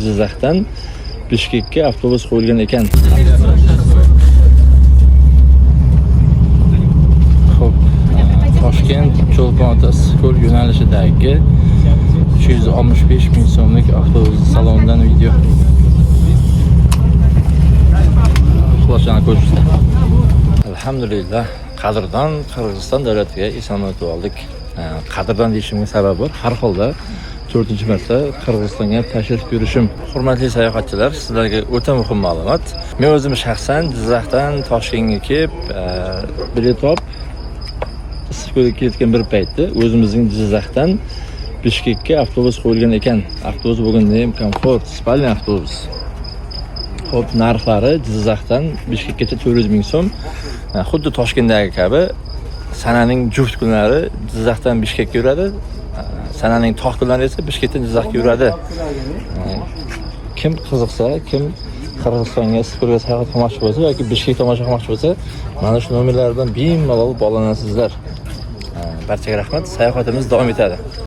Jizzaxdan Bishkekka avtobus qo'yilgan ekan. Xo'p, Toshkent Cho'lpon Issiqko'l yo'nalishidagi 365 ming so'mlik avtobus salonidan video. Xulosanani ko'rishdi. Alhamdulillah, Qadrdon Qirg'iziston davlatiga eson o'tib oldik. Qadrdon deyishimga sabab bor. Har holda 4-marta Qirg'izistonga tashrif buyurishim. Hurmatli sayohatchilar, sizlarga o'ta muhim ma'lumot. Men o'zim shaxsan Jizzaxdan Toshkentga kelib, bilet olib Issiqko'lga ketgan bir paytda o'zimizning Jizzaxdan Bishkekka avtobus qo'yilgan ekan. Avtobus bo'lganda ham komfort, spalniy avtobus. Xo'p, narxlari Jizzaxdan Bishkekgacha 400 ming so'm. Xuddi Toshkentdagi kabi sananing juft kunlari Jizzaxdan Bishkekka yuradi. Sananing tog' kunlari esa Bishkekdan Jizzaxga yuradi. Kim qiziqsa, kim Qirg'izistonga, Issiqko'lga sayohat qilmoqchi bo'lsa yoki Bishkek tomosha qilmoqchi bo'lsa, mana shu nomerlardan bemalol bog'lanasizlar. Barchaga rahmat. Sayohatimiz davom etadi.